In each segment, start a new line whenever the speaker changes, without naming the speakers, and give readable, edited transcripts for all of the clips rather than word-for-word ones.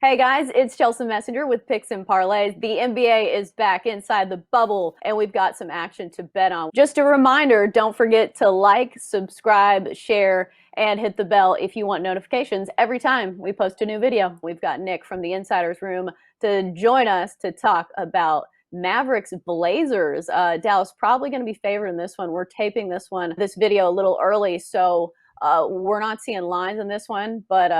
Hey guys, it's Chelsa Messenger with Picks and Parlays. The NBA is back inside the bubble and we've got some action to bet on. Just a reminder, don't forget to like, subscribe, share, and hit the bell if you want notifications every time we post a new video. We've got Nick from the Insiders Room to join us to talk about Mavericks Blazers. Dallas probably going to be favored in this one. We're taping this video a little early, so we're not seeing lines in this one, but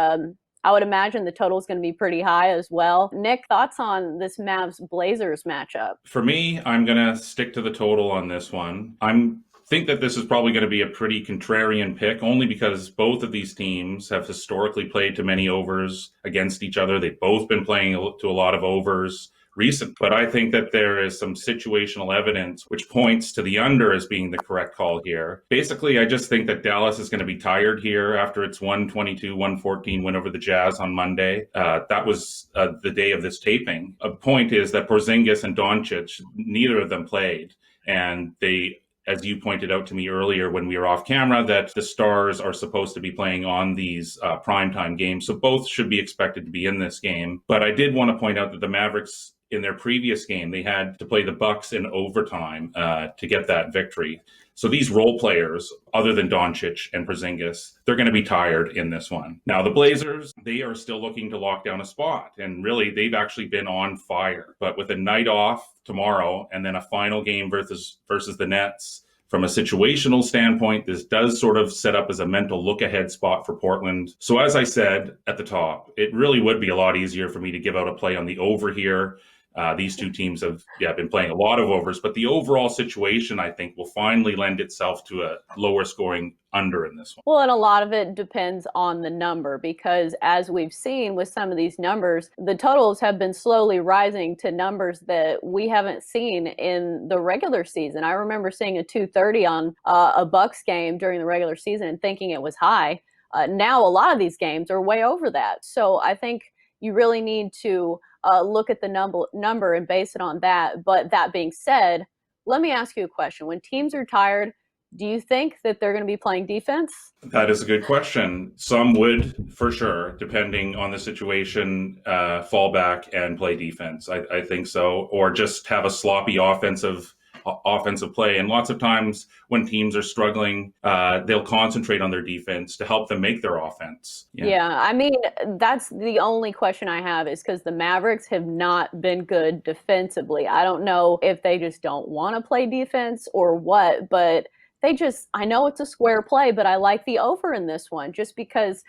I would imagine the total is going to be pretty high as well. Nick, thoughts on this Mavs Blazers matchup?
For me, I'm going to stick to the total on this one. I think that this is probably going to be a pretty contrarian pick, only because both of these teams have historically played to many overs against each other. They've both been playing to a lot of overs recent, but I think that there is some situational evidence which points to the under as being the correct call here. Basically, I just think that Dallas is going to be tired here after its 122-114 win over the Jazz on Monday. That was the day of this taping. A point is that Porzingis and Doncic, neither of them played, and they, as you pointed out to me earlier when we were off camera, that the stars are supposed to be playing on these primetime games. So both should be expected to be in this game. But I did want to point out that the Mavericks, in their previous game, they had to play the Bucks in overtime to get that victory. So these role players, other than Doncic and Porzingis, they're going to be tired in this one. Now, the Blazers, they are still looking to lock down a spot. And really, they've actually been on fire. But with a night off tomorrow and then a final game versus the Nets, from a situational standpoint, this does sort of set up as a mental look-ahead spot for Portland. So as I said at the top, it really would be a lot easier for me to give out a play on the over here. These two teams have been playing a lot of overs, but the overall situation, I think, will finally lend itself to a lower scoring under in this one.
Well, and a lot of it depends on the number because as we've seen with some of these numbers, the totals have been slowly rising to numbers that we haven't seen in the regular season. I remember seeing a 230 on a Bucks game during the regular season and thinking it was high. Now a lot of these games are way over that. So I think you really need to look at the number and base it on that. But that being said, let me ask you a question. When teams are tired, do you think that they're going to be playing defense?
That is a good question. Some would, for sure, depending on the situation, fall back and play defense. I think so, or just have a sloppy offensive play. And lots of times when teams are struggling, they'll concentrate on their defense to help them make their offense.
Yeah, I mean, that's the only question I have is because the Mavericks have not been good defensively. I don't know if they just don't want to play defense or what, but I know it's a square play, but I like the over in this one just because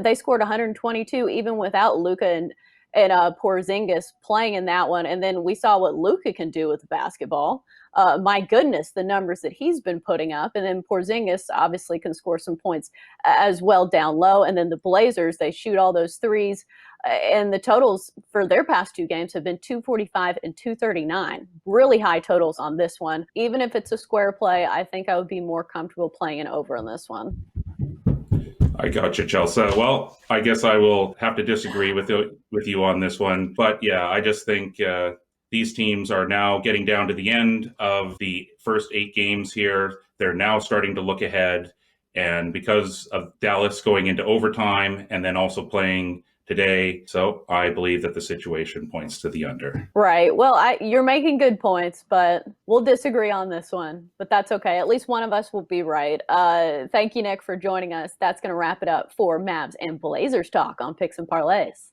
they scored 122 even without Luka and Porzingis playing in that one. And then we saw what Luka can do with basketball. My goodness, the numbers that he's been putting up. And then Porzingis obviously can score some points as well down low. And then the Blazers, they shoot all those threes. And the totals for their past two games have been 245 and 239. Really high totals on this one. Even if it's a square play, I think I would be more comfortable playing an over in this one.
I got you, Chelsea. Well, I guess I will have to disagree with you on this one. But yeah, I just think these teams are now getting down to the end of the first 8 games here. They're now starting to look ahead. And because of Dallas going into overtime and then also playing today, so I believe that the situation points to the under.
Right. Well, you're making good points, but we'll disagree on this one. But that's okay. At least one of us will be right. Thank you, Nick, for joining us. That's going to wrap it up for Mavs and Blazers talk on Picks and Parlays.